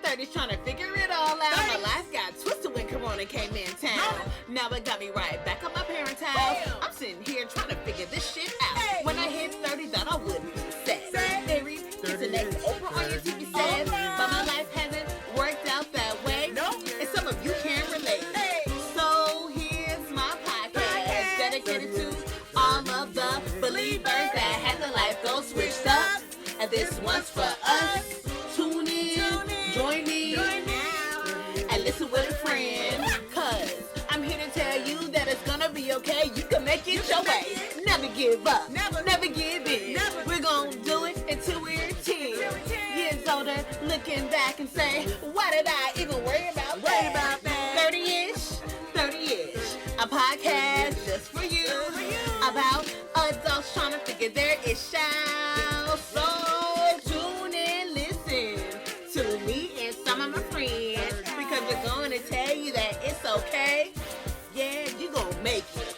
30s trying to figure it all out. My life got twisted when Corona came in town. Now it got me right back on my parents' house. I'm sitting here trying to figure this shit out. When I hit 30, thought I wouldn't be sad. Theory is the next Oprah on your TV set. But my life hasn't worked out that way. And some of you can't relate. So here's my podcast dedicated to all of the believers that had their life goals switched up. And this one's for us. Tune in, join me, and listen with a friend. Cause I'm here to tell you that it's gonna be okay. You can make it your way. Never give up, never give in. We're gonna do it until we're 10 years older. Looking back and say, why did I even worry about that? 30ish, a podcast just for you. About adults trying to figure their ish out. So tune in, listen to me and some of my friends, because we're going to tell you that it's okay. Yeah, you gonna make it.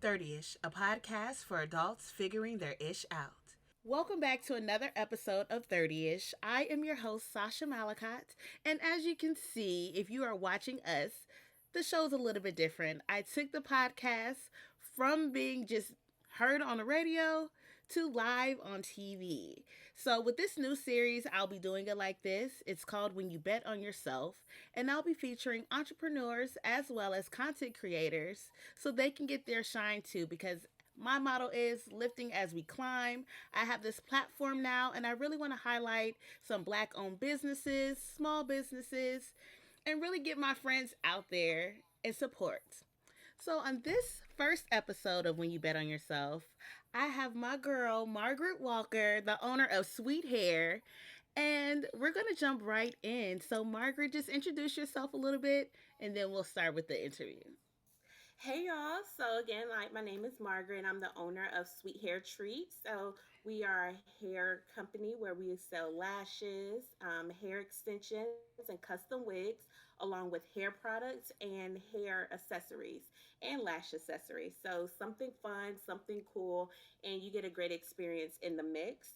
30ish, a podcast for adults figuring their ish out. Welcome back to another episode of 30ish. I am your host, Sasha Malakat, and as you can see, if you are watching us, the show's a little bit different. I took the podcast from being just heard on the radio to live on TV. So with this new series, I'll be doing it like this. It's called When You Bet on Yourself, and I'll be featuring entrepreneurs as well as content creators so they can get their shine too, because my motto is lifting as we climb. I have this platform now, and I really want to highlight some Black-owned businesses, small businesses, and really get my friends out there and support. So on this first episode of When You Bet on Yourself, I have my girl, Margaret Walker, the owner of Sweet Hair, and we're going to jump right in. So Margaret, just introduce yourself a little bit, and then we'll start with the interview. Hey y'all, so again, my name is Margaret, and I'm the owner of Sweet Hair Treats. So we are a hair company where we sell lashes, hair extensions, and custom wigs, along with hair products and hair accessories and lash accessories. So something fun, something cool, and you get a great experience in the mix.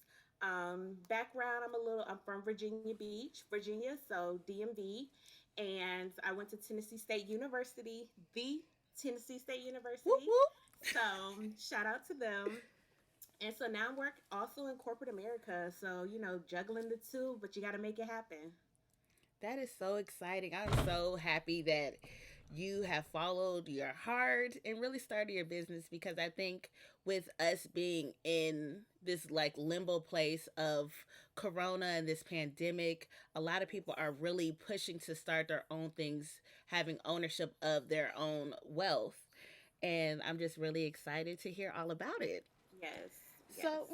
Background, I'm from Virginia Beach, Virginia, so DMV, and I went to Tennessee State University, the Tennessee State University. Whoop, whoop. So shout out to them. And so now I work also in corporate America. So, juggling the two, but you got to make it happen. That is so exciting. I'm so happy that you have followed your heart and really started your business, because I think with us being in this limbo place of Corona and this pandemic, a lot of people are really pushing to start their own things, having ownership of their own wealth. And I'm just really excited to hear all about it. Yes. So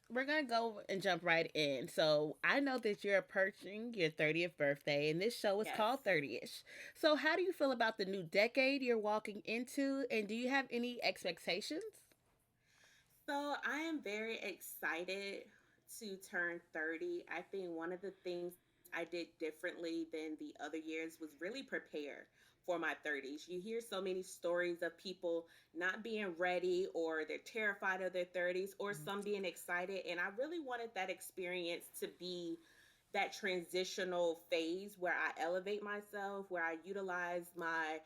we're going to go and jump right in. So I know that you're approaching your 30th birthday, and this show is called 30ish. So how do you feel about the new decade you're walking into, and do you have any expectations? So I am very excited to turn 30. I think one of the things I did differently than the other years was really prepare for my 30s. You hear so many stories of people not being ready, or they're terrified of their 30s, or some being excited. And I really wanted that experience to be that transitional phase where I elevate myself, where I utilize my,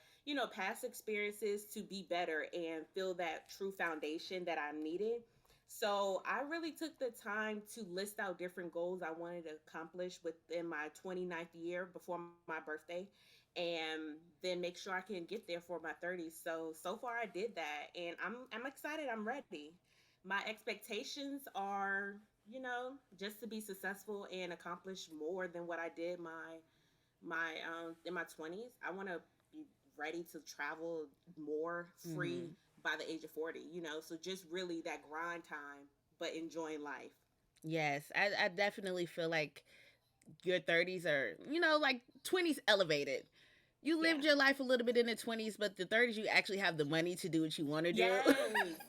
past experiences to be better and feel that true foundation that I'm needed. So I really took the time to list out different goals I wanted to accomplish within my 29th year before my birthday, and then make sure I can get there for my 30s. So far I did that, and I'm excited. I'm ready. My expectations are, just to be successful and accomplish more than what I did in my 20s. I want to be ready to travel more free by the age of 40, so just really that grind time, but enjoying life. Yes, I definitely feel like your 30s are, 20s elevated. You lived your life a little bit in the 20s, but the 30s, you actually have the money to do what you want to do.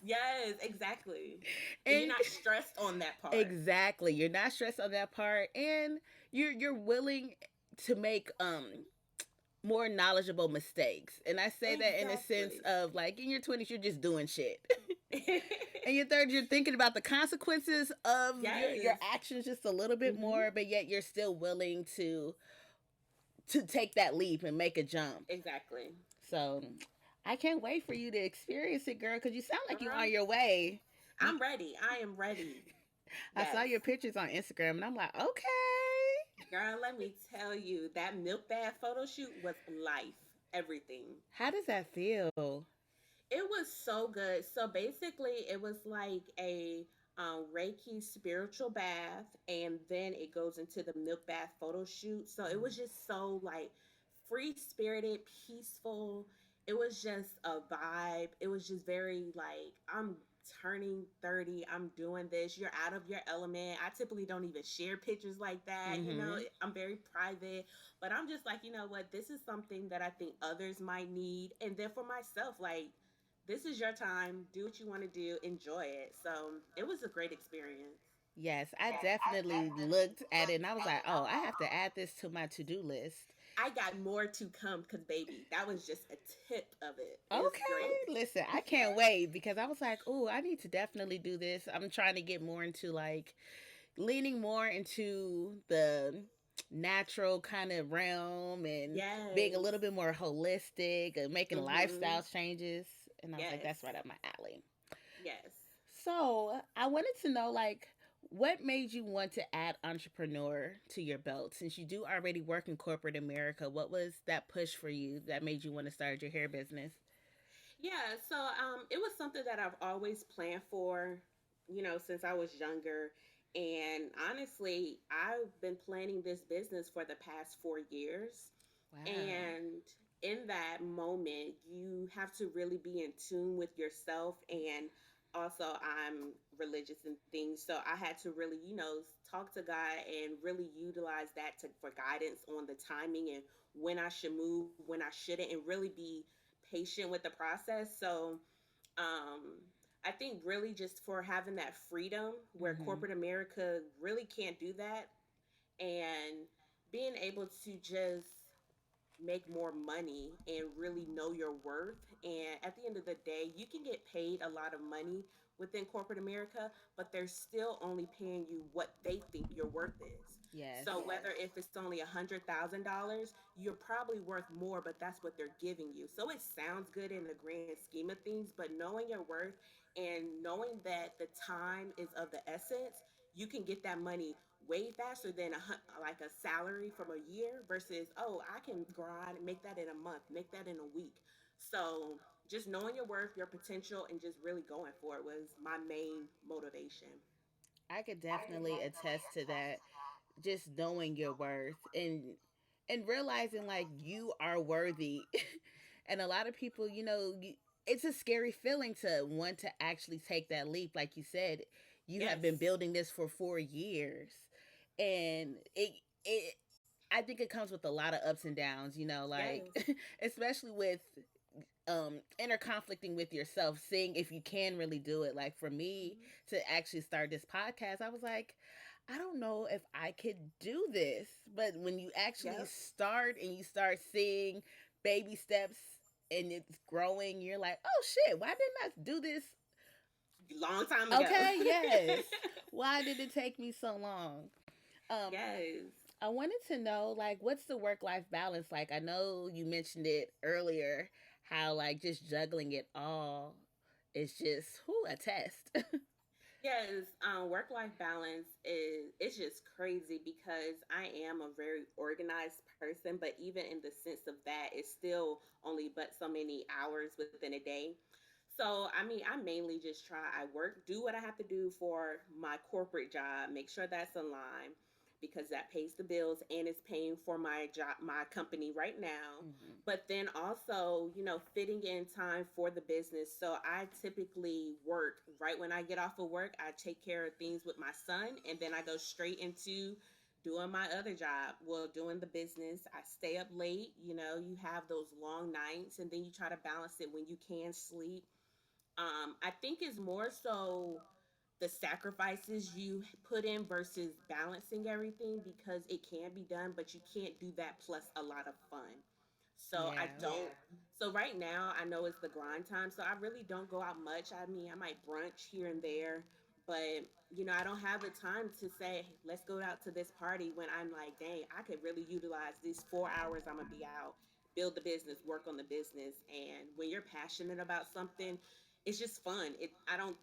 Yes, exactly. And you're not stressed on that part. Exactly. You're not stressed on that part. And you're willing to make more knowledgeable mistakes. And I say that in a sense of in your 20s, you're just doing shit. In your 30s, you're thinking about the consequences of your actions just a little bit more, but yet you're still willing to to take that leap and make a jump. Exactly. So I can't wait for you to experience it, girl, because you sound like you Girl, on your way. You, I'm ready. I am ready. I saw Yes. your pictures on Instagram, and I'm like, okay. Girl, let me tell you, that milk bath photo shoot was life. Everything. How does that feel? It was so good. So basically, it was like a Reiki spiritual bath, and then it goes into the milk bath photo shoot. So it was just so like free spirited, peaceful. It was just a vibe. It was just very like, I'm turning 30. I'm doing this. You're out of your element. I typically don't even share pictures like that. You know, Mm-hmm. I'm very private, but I'm just like, you know what? This is something that I think others might need. And then for myself, like, this is your time. Do what you want to do. Enjoy it. So it was a great experience. Yes, I definitely looked at it and I was like, oh, I have to add this to my to do list. I got more to come because, baby, that was just a tip of it. It's Okay, great. listen, I can't wait because I was like, oh, I need to definitely do this. I'm trying to get more into like leaning more into the natural kind of realm and being a Yes. little bit more holistic and making Mm-hmm. lifestyle changes. And I was like, Yes. that's right up my alley. Yes. So I wanted to know, like, what made you want to add entrepreneur to your belt? Since you do already work in corporate America, what was that push for you that made you want to start your hair business? Yeah, so it was something that I've always planned for, since I was younger. And honestly, I've been planning this business for the past 4 years. Wow. And in that moment, you have to really be in tune with yourself. And also, I'm religious and things. So I had to really, talk to God and really utilize that for guidance on the timing and when I should move, when I shouldn't, and really be patient with the process. So, um, I think really just for having that freedom where Mm-hmm. corporate America really can't do that, and being able to just make more money and really know your worth. And at the end of the day, you can get paid a lot of money within corporate America, but they're still only paying you what they think your worth is. Yes. So whether if it's only $100,000, you're probably worth more, but that's what they're giving you. So it sounds good in the grand scheme of things, but knowing your worth and knowing that the time is of the essence, you can get that money way faster than like a salary from a year versus, oh, I can grind and make that in a month, make that in a week. So just knowing your worth, your potential, and just really going for it was my main motivation. I could definitely attest to that. Just knowing your worth and realizing like you are worthy. And a lot of people, it's a scary feeling to want to actually take that leap. Like you said, you have been Yes. building this for 4 years, and it I think it comes with a lot of ups and downs. Like Yes. especially with inner conflicting with yourself, seeing if you can really do it. Like for me Hmm. to actually start this podcast, I was like, I don't know if I could do this. But when you actually Yep. start and you start seeing baby steps and it's growing, you're like, oh shit, why didn't I do this? Long time ago. Okay, yes. Why did it take me so long? Um, Yes. I wanted to know, like, what's the work life balance like? I know you mentioned it earlier, how, like, just juggling it all is just, a test. Yes, work life balance is it's just crazy because I am a very organized person, but even in the sense of that, it's still only but so many hours within a day. So I mean, I mainly just try. I work, do what I have to do for my corporate job, make sure that's aligned because that pays the bills and it's paying for my job, my company right now. Hmm. But then also, fitting in time for the business. So I typically work right when I get off of work. I take care of things with my son, and then I go straight into doing my other job. Well, doing the business. I stay up late. You have those long nights, and then you try to balance it when you can sleep. I think it's more so the sacrifices you put in versus balancing everything because it can be done, but you can't do that plus a lot of fun. So I Yeah. don't. So right now, I know it's the grind time, so I really don't go out much. I mean, I might brunch here and there, But I don't have the time to say, "Hey, let's go out to this party," when I'm like, dang, I could really utilize these 4 hours I'm gonna be out, build the business, work on the business. And when you're passionate about something, it's just fun. It don't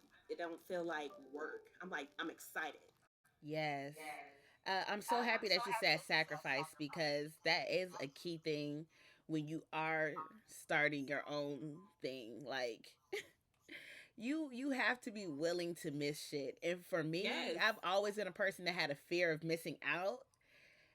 feel like work. I'm excited. Yes. I'm so happy that you said sacrifice because that is a key thing when you are starting your own thing. Like you have to be willing to miss shit. And for me, Yes. I've always been a person that had a fear of missing out.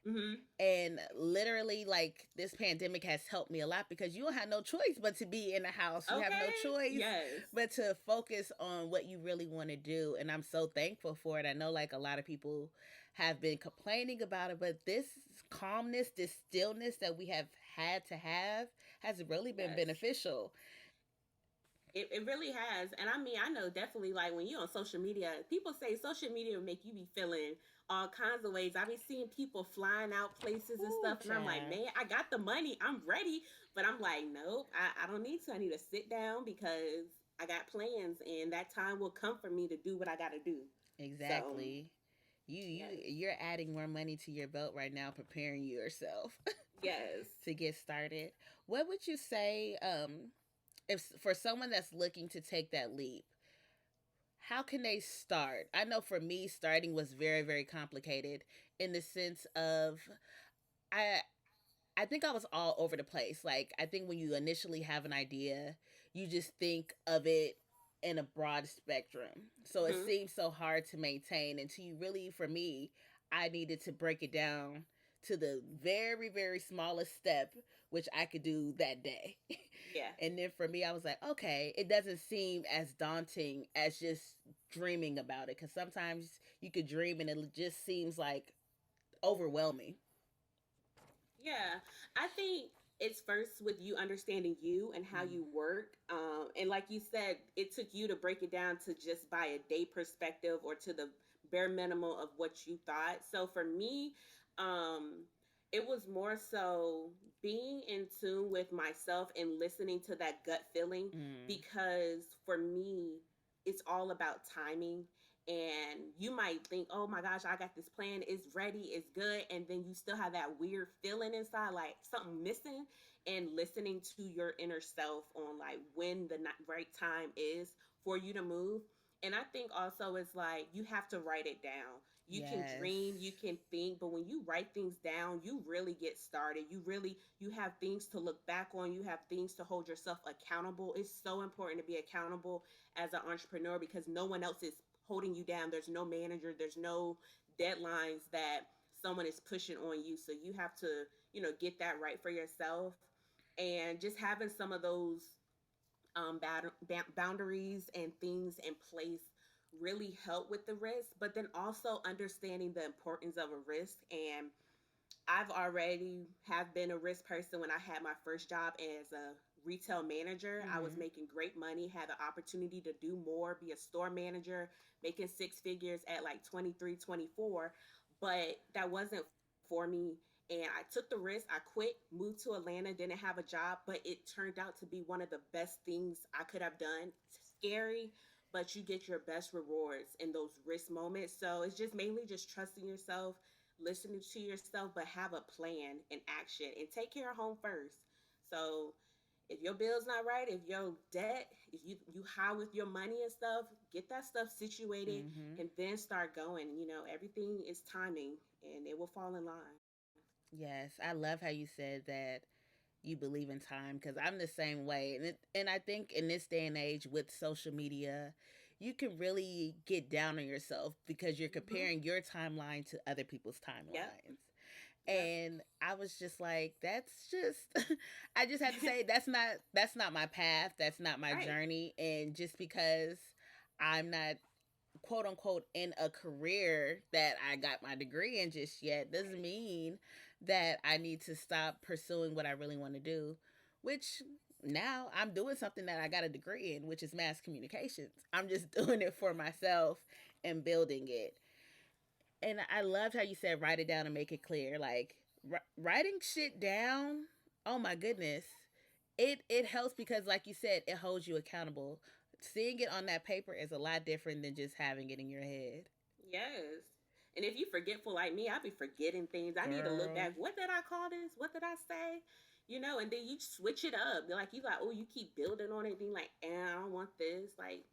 Mm-hmm. And literally, like, this pandemic has helped me a lot because you don't have no choice but to be in the house. You have no Okay. choice Yes. but to focus on what you really want to do. And I'm so thankful for it. I know, like, a lot of people have been complaining about it, but this calmness, this stillness that we have had to have has really been Yes. beneficial. It really has. And I mean, I know definitely, like, when you're on social media, people say social media will make you be feeling all kinds of ways. I've been seeing people flying out places and Ooh, stuff, and I'm like, child. man, I got the money, I'm ready. But I'm like, nope, I don't need to. I need to sit down because I got plans, and that time will come for me to do what I got to do. So, Exactly. yes, You're adding more money to your belt right now, preparing yourself yes. to get started. What would you say, if for someone that's looking to take that leap, how can they start? I know for me, starting was very, very complicated in the sense of I I think I was all over the place. Like, I think when you initially have an idea, you just think of it in a broad spectrum. So it Hmm. seems so hard to maintain until you really, for me, I needed to break it down to the very, very smallest step, which I could do that day. Yeah. And then for me, I was like, okay, it doesn't seem as daunting as just dreaming about it. Because sometimes you could dream and it just seems like overwhelming. Yeah, I think it's first with you understanding you and how Mm. you work. And like you said, it took you to break it down to just by a day perspective or to the bare minimum of what you thought. So for me, um, it was more so being in tune with myself and listening to that gut feeling, Mm. because for me, it's all about timing. And you might think, oh my gosh, I got this plan, it's ready, it's good, and then you still have that weird feeling inside, like something missing. And listening to your inner self on like when the right time is for you to move. And I think also it's like you have to write it down. You can Yes. dream, you can think, but when you write things down, you really get started. You have things to look back on, you have things to hold yourself accountable. It's so important to be accountable as an entrepreneur because no one else is holding you down. There's no manager, there's no deadlines that someone is pushing on you. So you have to, get that right for yourself. And just having some of those boundaries and things in place really help with the risk, but then also understanding the importance of a risk. And I've already have been a risk person. When I had my first job as a retail manager, I was Mm-hmm. making great money, had the opportunity to do more, be a store manager, making six figures at like 23, 24. But that wasn't for me. And I took the risk. I quit, moved to Atlanta, didn't have a job, but it turned out to be one of the best things I could have done. It's scary, but you get your best rewards in those risk moments. So it's just mainly just trusting yourself, listening to yourself, but have a plan and action and take care of home first. So if your bill's not right, if your debt, if you high with your money and stuff, get that stuff situated Mm-hmm. and then start going. Everything is timing and it will fall in line. Yes, I love how you said that you believe in time because I'm the same way, and I think in this day and age with social media, you can really get down on yourself because you're Mm-hmm. comparing your timeline to other people's Yep. timelines. Yep. And I was just like, that's just I just had to say that's not my path, that's not my Right. journey. And just because I'm not quote unquote in a career that I got my degree in just yet doesn't mean that I need to stop pursuing what I really want to do, which now I'm doing something that I got a degree in, which is mass communications. I'm just doing it for myself and building it. And I loved how you said write it down and make it clear. Like writing shit down, oh my goodness, it helps because like you said, it holds you accountable. seeing it on that paper is a lot different than just having it in your head. Yes. And if you forgetful like me, I be forgetting things. I need to look Girl. back. What did I call this? What did I say? You know, and then you switch it up. Like you like, oh, you keep building on it, being like, I don't want this. Like,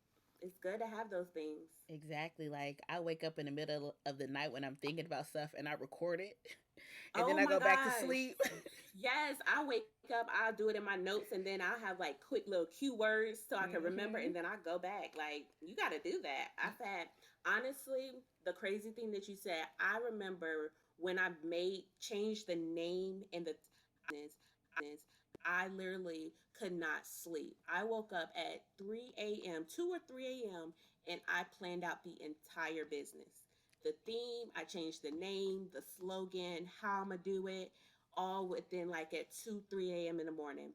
it's good to have those things. Exactly. Like I wake up in the middle of the night when I'm thinking about stuff and I record it and then Oh I my go back to gosh. sleep. Yes, I wake up, I'll do it in my notes, and then I'll have like quick little cue words so I can remember, Hmm. and then I go back. Like, you got to do that. I said, honestly, the crazy thing that you said, I remember when I changed the name and the I literally could not sleep. I woke up at 3 a.m., 2 or 3 a.m., and I planned out the entire business. The theme, I changed the name, the slogan, how I'm going to do it, all within like at 2, 3 a.m. in the morning.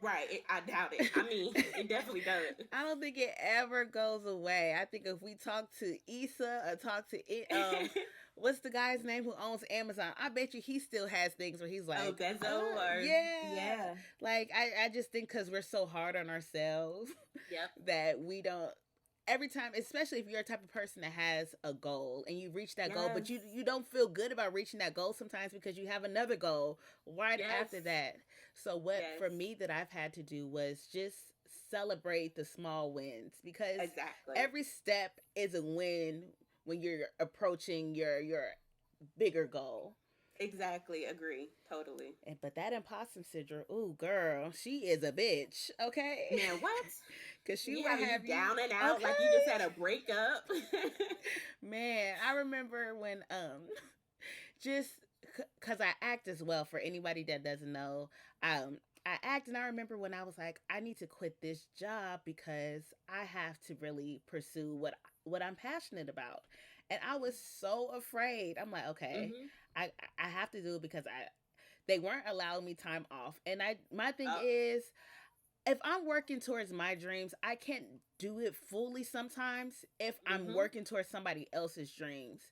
Right. I doubt it. I mean, it definitely does. I don't think it ever goes away. I think if we talk to Issa or talk to what's the guy's name who owns Amazon? I bet you he still has things where he's Oh, like, Bezo or yeah. yeah. Like I just think because we're so hard on ourselves Yep. that we don't. Every time, especially if you're a type of person that has a goal and you reach that goal, Yes. but you don't feel good about reaching that goal sometimes because you have another goal right Yes. after that. So what Yes. for me that I've had to do was just celebrate the small wins because Exactly. every step is a win when you're approaching your bigger goal. Exactly. Agree. Totally. And but that imposter syndrome, ooh girl, she is a bitch, okay? Man, what? Cause she You will having you have you down and out like you just had okay. a breakup. Man, I remember when just because I act as well. For anybody that doesn't know, I act, and I remember when I was like, I need to quit this job because I have to really pursue what I'm passionate about, and I was so afraid. I'm like, okay, Mm-hmm. I I have to do it because I they weren't allowing me time off, and I my thing Oh. is if I'm working towards my dreams, I can't do it fully sometimes if I'm Mm-hmm. working towards somebody else's dreams.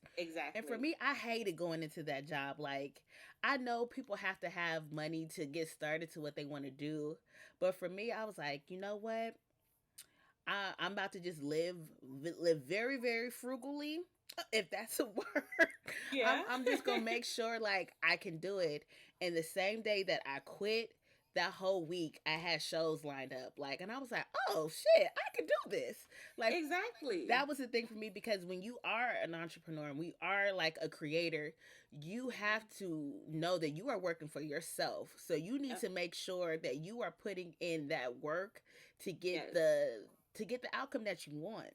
And for Exactly. me, I hated going into that job. Like, I know people have to have money to get started to what they want to do. But for me, I was like, you know what? I'm about to just live very very frugally, if that's a word. Yeah. I'm just gonna make sure like I can do it. And the same day that I quit, that whole week I had shows lined up. Like, and I was like, oh shit, I can do this. Like, Exactly. that was the thing for me, because when you are an entrepreneur and we are like a creator, you have Mhm. to know that you are working for yourself. So you need Yep. to make sure that you are putting in that work to get Yes. the outcome that you want.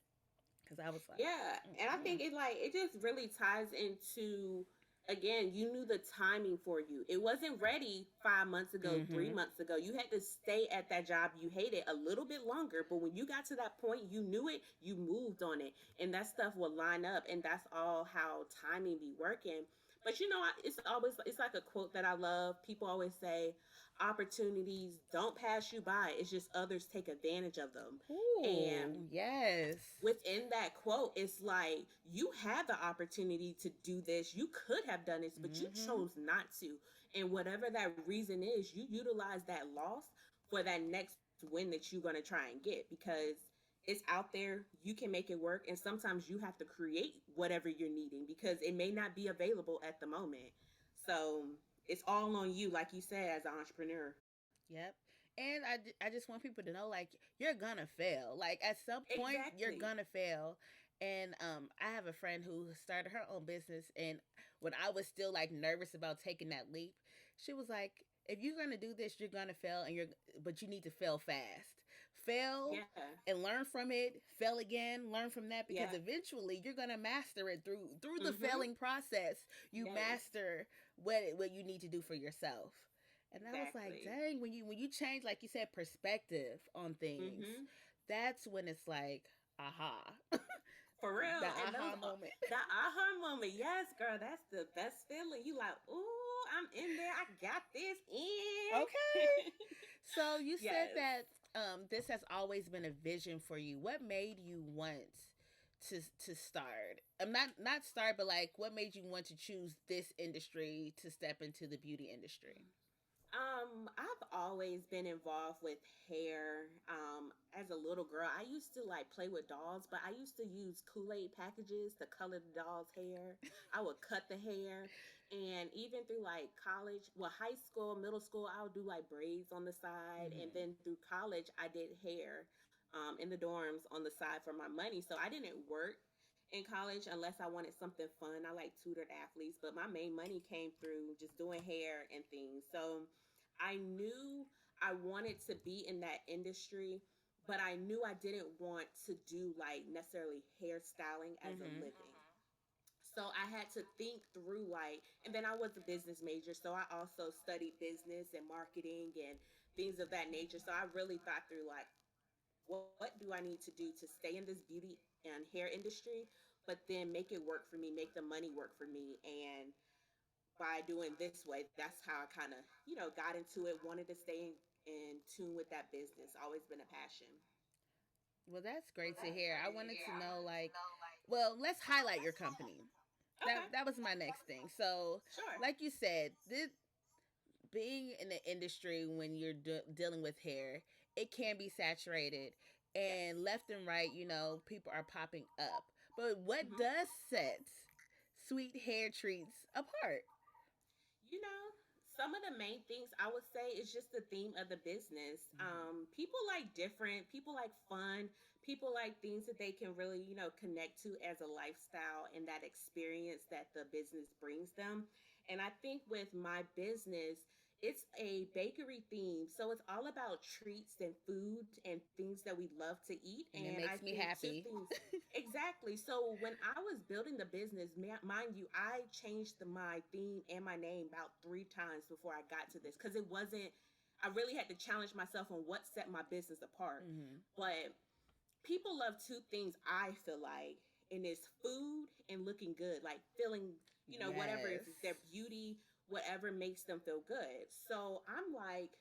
Because I was like, Yeah, and I mm-mm. think it just really ties into, again, you knew the timing for you. It wasn't ready 5 months ago, three Mm-hmm. months ago. You had to stay at that job you hated a little bit longer, but when you got to that point, you knew it, you moved on it, and that stuff will line up, and that's all how timing be working. But it's always, it's like a quote that I love. People always say, opportunities don't pass you by. It's just others take advantage of them. Ooh, And yes. within that quote, it's like you had the opportunity to do this. You could have done this, but you Mm-hmm. chose not to. And whatever that reason is, you utilize that loss for that next win that you're going to try and get, because it's out there. You can make it work. And sometimes you have to create whatever you're needing because it may not be available at the moment. So it's all on you, like you said, as an entrepreneur. Yep. And I just want people to know, like, you're gonna fail. Like, at some point, you're Exactly. gonna fail. And I have a friend who started her own business, and when I was still like nervous about taking that leap, she was like, "If you're gonna do this, you're gonna fail, but you need to fail fast. Fail Yeah. and learn from it. Fail again, learn from that, because Yeah. eventually you're gonna master it through the Mm-hmm. failing process. You Yes. master what you need to do for yourself." And I was like, Exactly. dang, when you change, like you said, perspective on things, Mm-hmm. that's when it's like, aha. For real. The And those aha are moment. the aha moment. Yes, girl, that's the best feeling. You like, ooh, I'm in there. I got this in. Okay. So you said Yes. that this has always been a vision for you. What made you want to start? Not start, but like what made you want to choose this industry to step into the beauty industry? I've always been involved with hair. As a little girl, I used to like play with dolls, but I used to use Kool-Aid packages to color the doll's hair. I would cut the hair, and even through like college, well, high school, middle school, I would do like braids on the side, and Mm-hmm. then through college, I did hair, in the dorms on the side for my money. So I didn't work in college unless I wanted something fun. I like tutored athletes, but my main money came through just doing hair and things. So I knew I wanted to be in that industry, but I knew I didn't want to do like necessarily hairstyling as a Mm-hmm. living. So I had to think through like, and then I was a business major, so I also studied business and marketing and things of that nature. So I really thought through like, what do I need to do to stay in this beauty and hair industry, but then make it work for me, make the money work for me, and by doing this way, that's how I kind of, got into it, wanted to stay in tune with that business. Always been a passion. Well, that's great to hear. I wanted to know, like, well, let's highlight your company. Okay, That was my next thing. So, sure. like you said, this being in the industry when you're dealing with hair, it can be saturated, Yes. and left and right, people are popping up. But what Hmm. does set sweet hair treats apart? You know, some of the main things I would say is just the theme of the business. Mm-hmm. People like different, people like fun, people like things that they can really, connect to as a lifestyle and that experience that the business brings them. And I think with my business, it's a bakery theme. So it's all about treats and food and things that we love to eat. And it And I makes me think two happy. things. Exactly. So when I was building the business, mind you, I changed my theme and my name about 3 times before I got to this because it wasn't. I really had to challenge myself on what set my business apart. Mm-hmm. But people love two things. I feel like, and it's food and looking good, like feeling, whatever, if Yes. it's their beauty, whatever makes them feel good. So I'm like,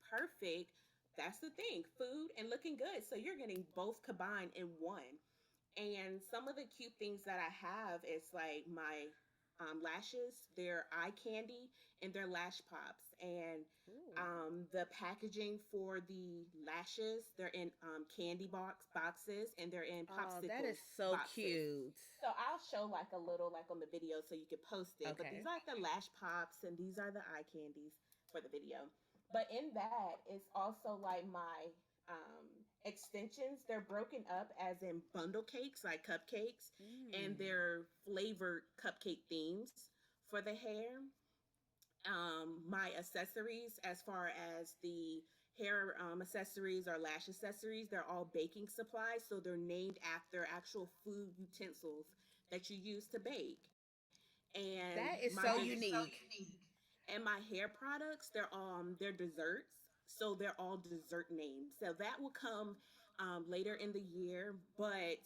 perfect. That's the thing, food and looking good. So you're getting both combined in one. And some of the cute things that I have is like my lashes, they're eye candy, and they're lash pops. and Ooh. the packaging for the lashes, they're in candy boxes, and they're in Oh, that is popsicle so boxes. cute. So I'll show like a little like on the video so you can post it. But these Okay. are like the lash pops and these are the eye candies for the video. But in that is also like my extensions. They're broken up as in bundle cakes, like cupcakes, and Mm. they're flavored cupcake themes for the hair. My accessories, as far as the hair accessories or lash accessories, they're all baking supplies, so they're named after actual food utensils that you use to bake. And That is my so unique. and my hair products, they're desserts, so they're all dessert names. So that will come later in the year, but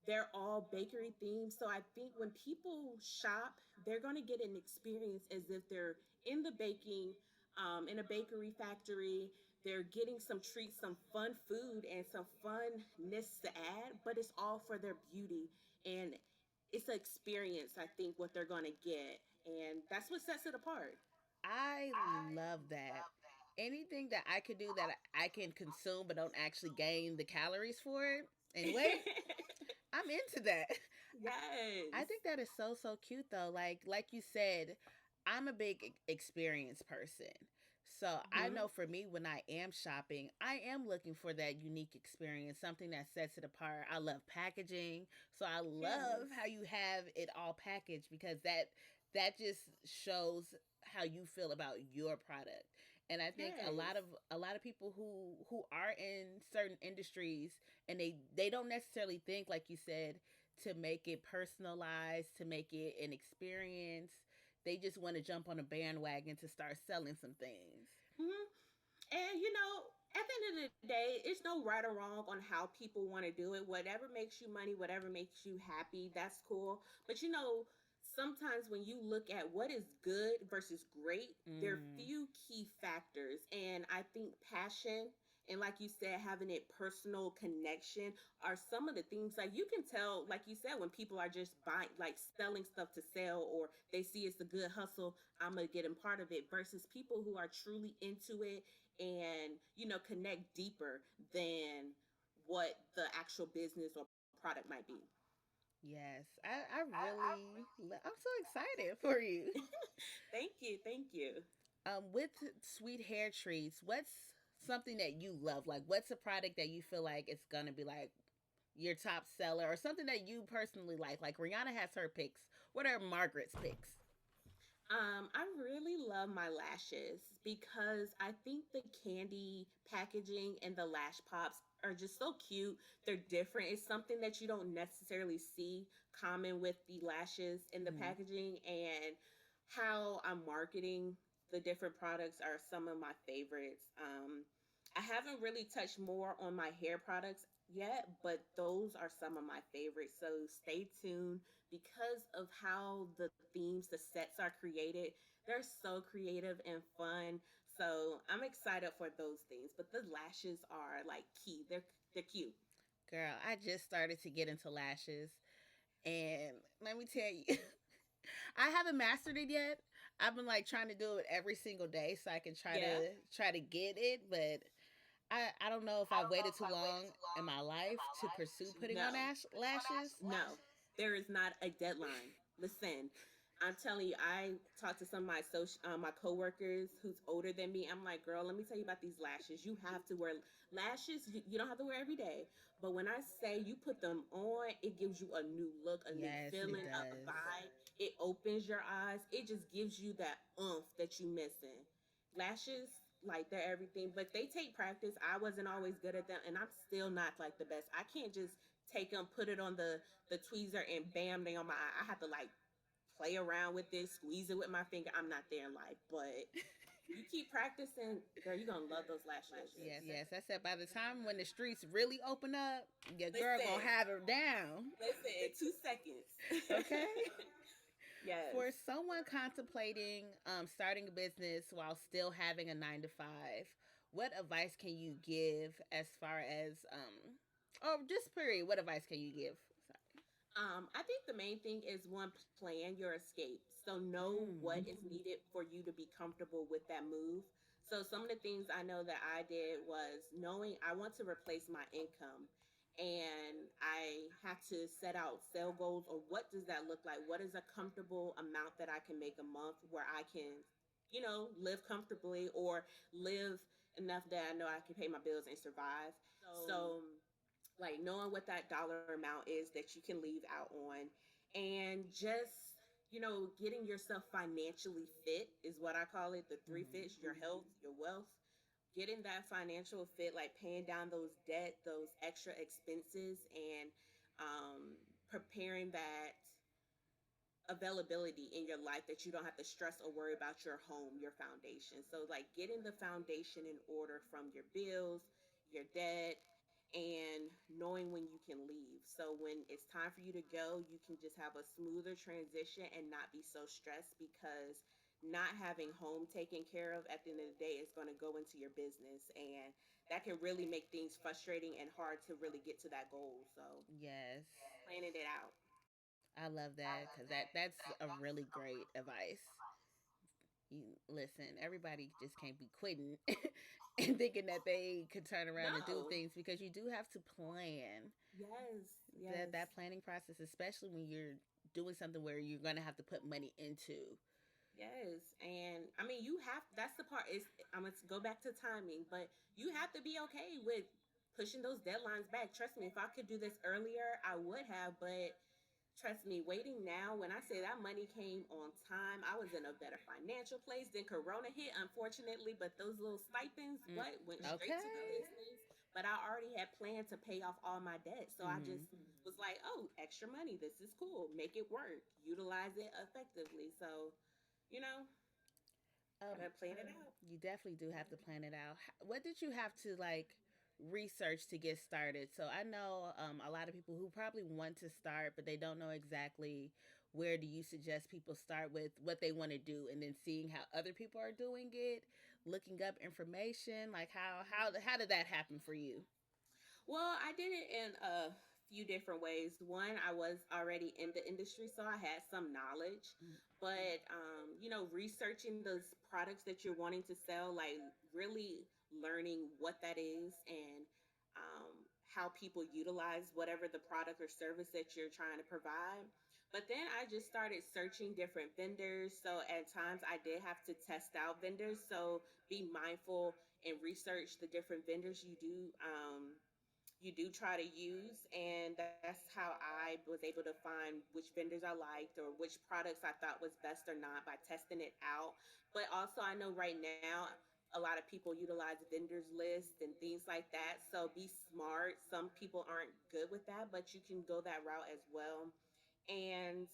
they're all bakery themed. So I think when people shop, they're going to get an experience as if they're in the baking, in a bakery factory. They're getting some treats, some fun food, and some funness to add, but it's all for their beauty. And it's an experience, I think, what they're going to get. And that's what sets it apart. I love that. Anything that I could do that I can consume but don't actually gain the calories for it and weight, I'm into that. I Yes. think that is so so cute though. Like you said, I'm a big experience person. So I Hmm. know for me when I am shopping, I am looking for that unique experience, something that sets it apart. I love packaging. So I love how Yes. you have it all packaged because that just shows how you feel about your product. And I think Yes. a lot of people who are in certain industries and they don't necessarily think like you said to make it personalized, to make it an experience. They just want to jump on a bandwagon to start selling some things. Hmm. And at the end of the day, it's no right or wrong on how people want to do it. Whatever makes you money, whatever makes you happy, that's cool. But sometimes when you look at what is good versus great, there are Mm. few key factors. And I think passion and, like you said, having a personal connection are some of the things, like you can tell, like you said, when people are just buying, like selling stuff to sell, or they see it's a good hustle, I'm gonna get in part of it, versus people who are truly into it and connect deeper than what the actual business or product might be. Yes, I'm so excited for you. Thank you, thank you. With sweet hair treats, what's something that you love? Like, what's a product that you feel like it's gonna be like your top seller, or something that you personally like? Like Rihanna has her picks. What are Margaret's picks? I really love my lashes because I think the candy packaging and the lash pops are just so cute. They're different. It's something that you don't necessarily see common with the lashes and the Mm-hmm. packaging, and how I'm marketing the different products are some of my favorites. I haven't really touched more on my hair products yet, but those are some of my favorites. So stay tuned because of how the themes, the sets are created. They're so creative and fun. So I'm excited for those things. But the lashes are like key. They're cute. Girl, I just started to get into lashes, and let me tell you, I haven't mastered it yet. I've been like trying to do it every single day so I can Yeah. try to get it, but I don't know if I've waited too long in my life to pursue putting on No. lashes. No, there is not a deadline. Listen, I'm telling you, I talked to some of my coworkers who's older than me. I'm like, girl, let me tell you about these lashes. You have to wear lashes. You don't have to wear every day, but when I say you put them on, it gives you a new look, a new Yes, it feeling, a does. vibe. It opens your eyes. It just gives you that oomph that you missing. Lashes, like they're everything, but they take practice. I wasn't always good at them, and I'm still not like the best. I can't just take them, put it on the tweezer, and bam, they on my eye. I have to like play around with it, squeeze it with my finger. I'm not there in life, but you keep practicing, girl, you're gonna love those lash lashes. Yes, yes. I said by the time when the streets really open up, your girl gonna Listen, have her down. listen, in 2 seconds. Okay. Yes. For someone contemplating starting a business while still having a 9 to 5, what advice can you give as far as or just period? What advice can you give? Sorry. I think the main thing is one, plan your escape. So know what Mm. is needed for you to be comfortable with that move. So some of the things I know that I did was knowing I want to replace my income, and I have to set out sale goals, or what does that look like? What is a comfortable amount that I can make a month where I can, live comfortably, or live enough that I know I can pay my bills and survive. So like knowing what that dollar amount is that you can leave out on, and just getting yourself financially fit is what I call it, the three Mm-hmm. fits: your health, your wealth, getting that financial fit, like paying down those debt, those extra expenses, and preparing that availability in your life that you don't have to stress or worry about your home, your foundation. So, like getting the foundation in order from your bills, your debt, and knowing when you can leave. So, when it's time for you to go, you can just have a smoother transition and not be so stressed, because not having home taken care of at the end of the day is going to go into your business, and that can really make things frustrating and hard to really get to that goal. So, Yes. planning it out. I love that because that's a really great advice. You listen, everybody just can't be quitting and thinking that they could turn around and do No. things, because you do have to plan. Yes, That yes, planning process, especially when you're doing something where you're gonna have to put money into. yes. And I mean, you have, that's the part is, I'm going to go back to timing, but you have to be okay with pushing those deadlines back. Trust me, if I could do this earlier, I would have, but trust me, waiting now, when I say that money came on time, I was in a better financial place. Then Corona hit, unfortunately, but those little stipends, Mm, what, went straight to the okay. business. But I already had planned to pay off all my debt. So I Mm-hmm. just was like, oh, extra money. This is cool. Make it work. Utilize it effectively. So, you know, Um, gotta plan it out. you definitely do have to plan it out. What did you have to like research to get started? So I know a lot of people who probably want to start, but they don't know exactly where. Do you suggest people start with what they want to do, and then seeing how other people are doing it, looking up information? Like how did that happen for you? Well, I did it in a few different ways. One, I was already in the industry, so I had some knowledge. But researching those products that you're wanting to sell, like really learning what that is, and how people utilize whatever the product or service that you're trying to provide. But then I just started searching different vendors. So at times I did have to test out vendors. So be mindful and research the different vendors you do try to use, and that's how I was able to find which vendors I liked or which products I thought was best or not by testing it out. But also I know right now a lot of people utilize vendors lists and things like that, so be smart. Some people aren't good with that, but you can go that route as well. And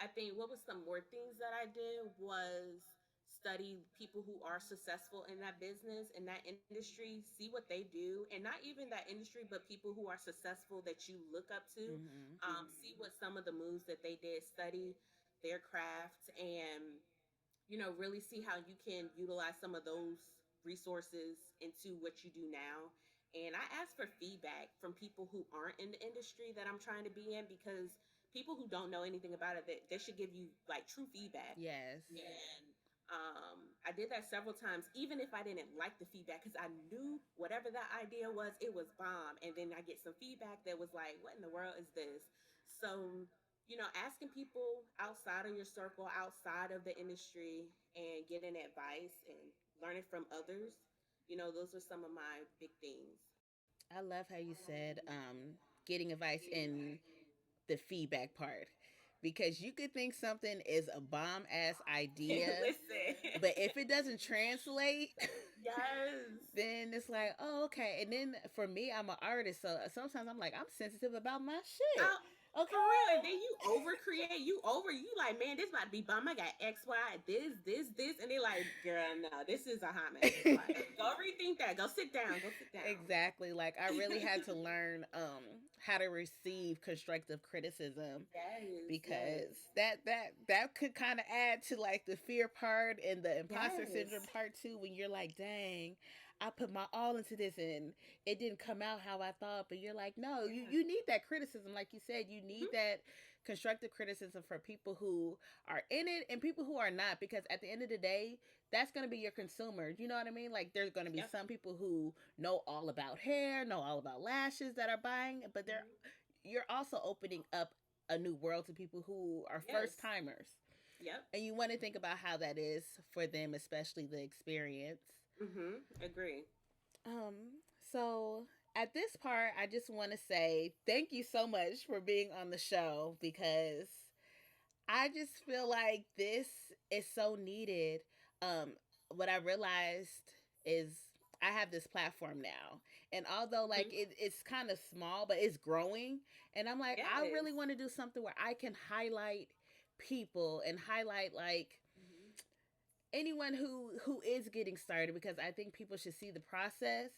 I think what was some more things that I did was study people who are successful in that business, in that industry, see what they do, and not even that industry, but people who are successful that you look up to. Mm-hmm. See what some of the moves that they did, study their craft, and really see how you can utilize some of those resources into what you do now. And I ask for feedback from people who aren't in the industry that I'm trying to be in, because people who don't know anything about it, they should give you like true feedback. Yes. And I did that several times, even if I didn't like the feedback, because I knew whatever that idea was, it was bomb. And then I get some feedback that was like, what in the world is this? So, asking people outside of your circle, outside of the industry, and getting advice and learning from others, those are some of my big things. I love how you said getting advice in the feedback part, because you could think something is a bomb ass idea, Listen. but if it doesn't translate, Yes. then it's like, oh, okay. And then for me, I'm an artist, so sometimes I'm like, I'm sensitive about my shit. Uh, Okay. for real. And then you over create, you like, man, this about to be bomb. I got X, Y, this. And they like, girl, no, this is a hot mess. Like, go rethink that. Go sit down. Go sit down. Exactly. Like I really had to learn how to receive constructive criticism, Yes, yes, because that could kind of add to like the fear part and the imposter syndrome yes. part too, when you're like, dang, I put my all into this and it didn't come out how I thought. But you're like, no, Yeah. you need that criticism. Like you said, you Hmm. need that constructive criticism for people who are in it and people who are not. Because at the end of the day, that's going to be your consumer. You know what I mean? Like there's going to be Yep. some people who know all about hair, know all about lashes that are buying, but they're Hmm. you're also opening up a new world to people who are first Yes. timers. Yep. And you want to think about how that is for them, especially the experience. Hmm. Agree. So at this part, I just want to say thank you so much for being on the show because I just feel like this is so needed. Um, what I realized is I have this platform now, and although like Hmm. it's kind of small, but it's growing, and I'm like I Yes. really want to do something where I can highlight people and highlight like Hmm. anyone who is getting started because I think people should see the process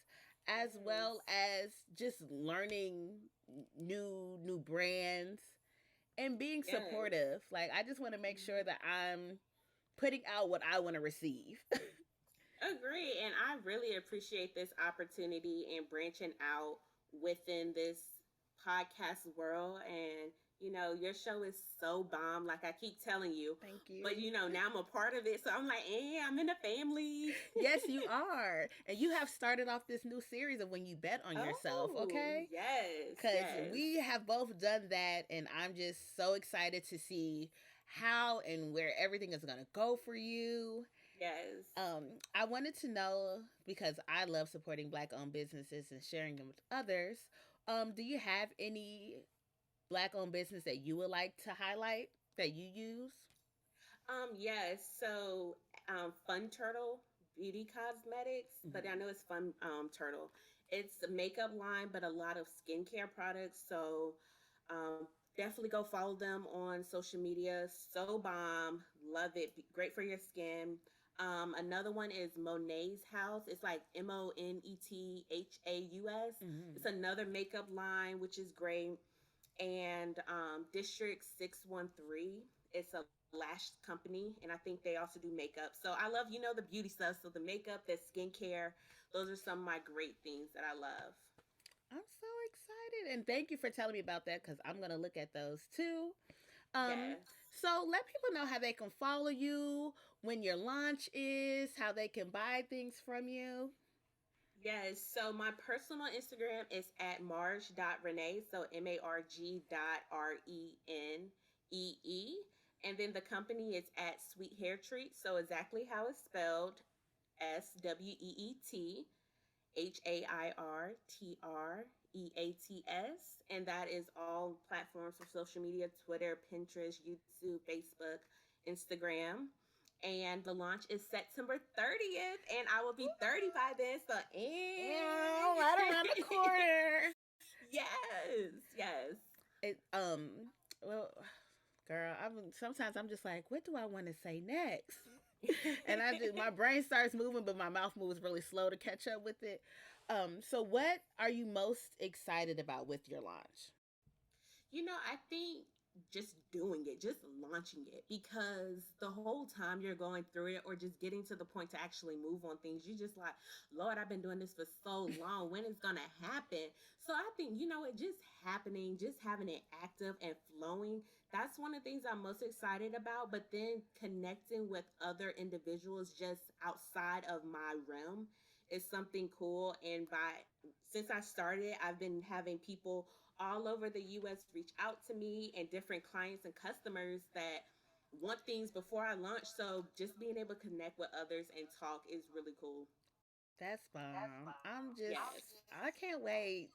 as Yes. well as just learning new brands and being Yes. supportive. Like I just want to make sure Hmm. that I'm putting out what I want to receive. Agree. And I really appreciate this opportunity and branching out within this podcast world. And, your show is so bomb, like I keep telling you. Thank But, you. now I'm a part of it. So I'm like, I'm in the family. Yes, you are. And you have started off this new series of when you bet on yourself, Oh, okay? yes. Because Yes. we have both done that, and I'm just so excited to see how and where everything is going to go for you. Yes. I wanted to know because I love supporting Black owned businesses and sharing them with others. Do you have any Black owned business that you would like to highlight that you use? Yes. So, Fun Turtle Beauty Cosmetics, but I Mm-hmm. know it's Fun Turtle. It's a makeup line, but a lot of skincare products. So, um, definitely go follow them on social media. So bomb, love it. Great for your skin. Another one is Monet's House. It's like Monethaus. Mm-hmm. It's another makeup line, which is great. And District 613. It's a lash company, and I think they also do makeup. So I love, the beauty stuff. So the makeup, the skincare, those are some of my great things that I love. I'm so excited, and thank you for telling me about that because I'm gonna look at those too. Um, Yes. so let people know how they can follow you, when your launch is, how they can buy things from you. Yes. So my personal Instagram is at marge.renee. So MARG.RENEE. And then the company is at Sweet Hair Treat. So exactly how it's spelled, SWEETHAIRTREATS. And that is all platforms for social media: Twitter, Pinterest, YouTube, Facebook, Instagram. And the launch is September 30th, and I will be 30 by then. So, Oh, right around the corner. yes, yes. It well, girl, sometimes I'm just like, what do I want to say next? And I just my brain starts moving, but my mouth moves really slow to catch up with it. So what are you most excited about with your launch? I think just doing it, just launching it, because the whole time you're going through it or just getting to the point to actually move on things, you're just like, Lord, I've been doing this for so long. When is going to happen? So I think, it just happening, just having it active and flowing. That's one of the things I'm most excited about. But then connecting with other individuals just outside of my realm is something cool. And since I started, I've been having people all over the US reach out to me and different clients and customers that want things before I launch. So just being able to connect with others and talk is really cool. That's bomb. Yes. I can't wait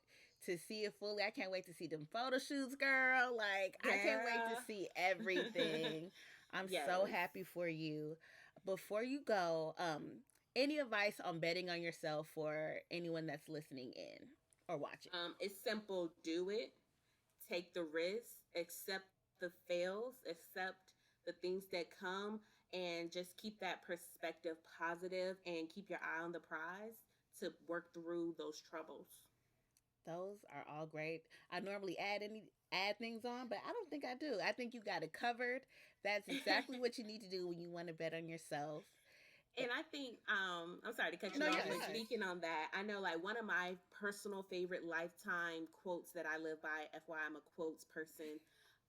to see it fully. I can't wait to see them photo shoots, girl. Like, I can't wait to Girl. see everything. I'm so Yes. happy for you. Before you go, any advice on betting on yourself for anyone that's listening in or watching? It's simple. Do it. Take the risk. Accept the fails. Accept the things that come, and just keep that perspective positive and keep your eye on the prize to work through those troubles. Those are all great. I normally add things on, but I don't think I do. I think you got it covered. That's exactly what you need to do when you want to bet on yourself. And I think I'm sorry to cut No, you you're off, Yes. but fine. speaking on that, I know like one of my personal favorite lifetime quotes that I live by, FY I'm a quotes person.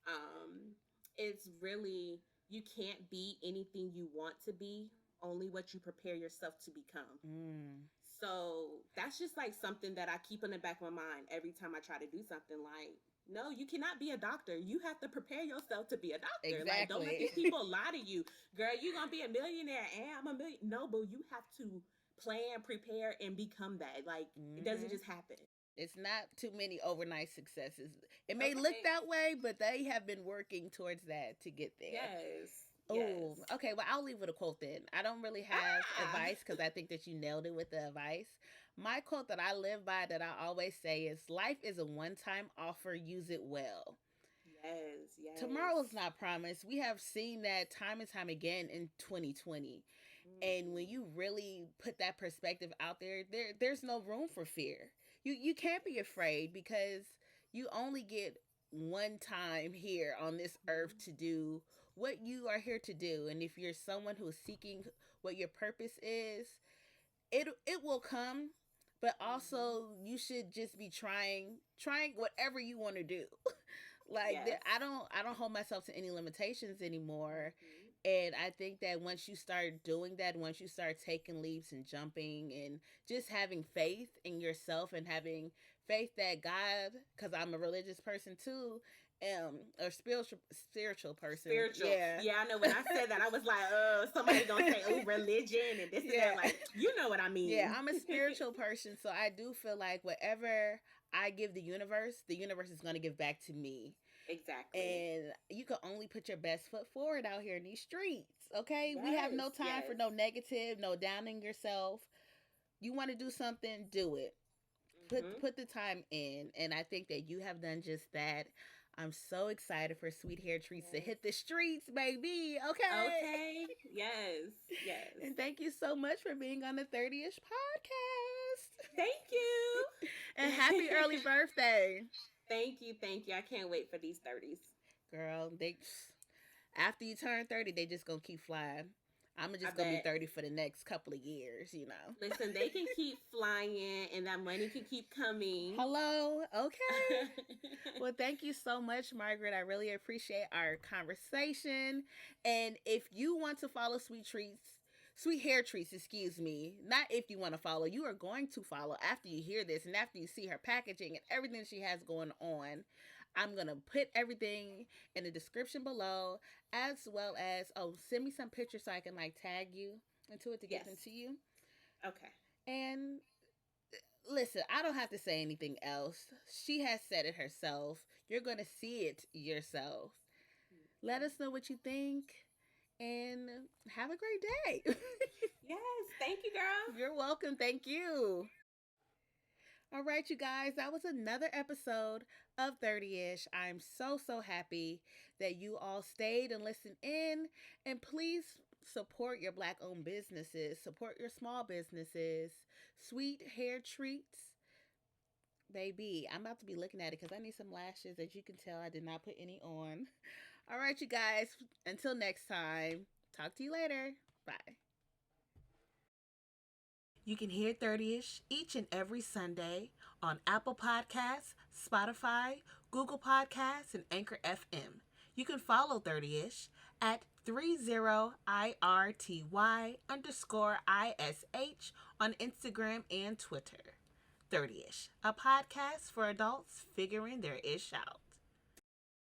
Um it's really, you can't be anything you want to be, only what you prepare yourself to become. Mm, So that's just like something that I keep in the back of my mind every time I try to do something. Like, no, you cannot be a doctor. You have to prepare yourself to be a doctor. Like, don't let exactly. these people lie to you. Girl, you're going to be a millionaire and I'm a million. No, but you have to plan, prepare, and become that. Like, it doesn't Hmm. just happen. It's not too many overnight successes. It may look Okay. that way, but they have been working towards that to get there. Yes. Oh, Yes. okay. Well, I'll leave with a quote then. I don't really have Ah! advice because I think that you nailed it with the advice. My quote that I live by that I always say is life is a one time offer, use it well. Yes. Tomorrow is Yes. not promised. We have seen that time and time again in 2020. And when Hmm. you really put that perspective out there, there's no room for fear. You can't be afraid because you only get one time here on this earth Hmm. to do what you are here to do. And if you're someone who is seeking what your purpose is, it will come. But Hmm. also you should just be trying whatever you want to do. Like Yes. I don't hold myself to any limitations anymore. Hmm. And I think that once you start doing that, once you start taking leaps and jumping and just having faith in yourself and having faith that God, because I'm a religious person too, or spiritual person, Spiritual. yeah. Yeah, I know when I said that, I was like, oh, somebody gonna say, oh, religion and this and that. Yeah. Like, you know what I Yeah, mean. I'm a spiritual person, so I do feel like whatever I give the universe is going to give back to me. Exactly. And you can only put your best foot forward out here in these streets. Okay, we have Yes, no time for yes. no negative, no downing yourself. You want to do something, do it. Put Hmm. put the time in, and I think that you have done just that. I'm so excited for Sweet Hair Treats to Yes. hit the streets, baby. Okay. Okay. Yes. Yes. And thank you so much for being on the 30ish podcast. Thank And happy early you. birthday. Thank you. Thank you. I can't wait for these 30s. Girl, they after you turn 30, they just gonna keep flying. I'm I just gonna be bet. 30 for the next couple of years, you know. Listen, they can keep flying and that money can keep coming. Hello. Okay. Well, thank you so much, Margaret. I really appreciate our conversation. And if you want to follow Sweet Hair Treats, excuse me, not if you want to follow, you are going to follow after you hear this and after you see her packaging and everything she has going on. I'm going to put everything in the description below, as well as, oh, send me some pictures so I can like tag you into it to get Yes. them to you. Okay. And listen, I don't have to say anything else. She has said it herself. You're going to see it yourself. Let us know what you think and have a great day. Yes. Thank you, girl. You're welcome. Thank you. All right, you guys, that was another episode of 30ish. I'm so happy that you all stayed and listened in. And please support your Black owned businesses, support your small businesses. Sweet Hair Treats. Baby, I'm about to be looking at it because I need some lashes. As you can tell, I did not put any on. All right, you guys. Until next time, talk to you later. Bye. You can hear 30ish each and every Sunday on Apple Podcasts, Spotify, Google Podcasts, and Anchor FM. You can follow 30ish at 30IRTY_ISH on Instagram and Twitter. 30ish, a podcast for adults figuring their ish out.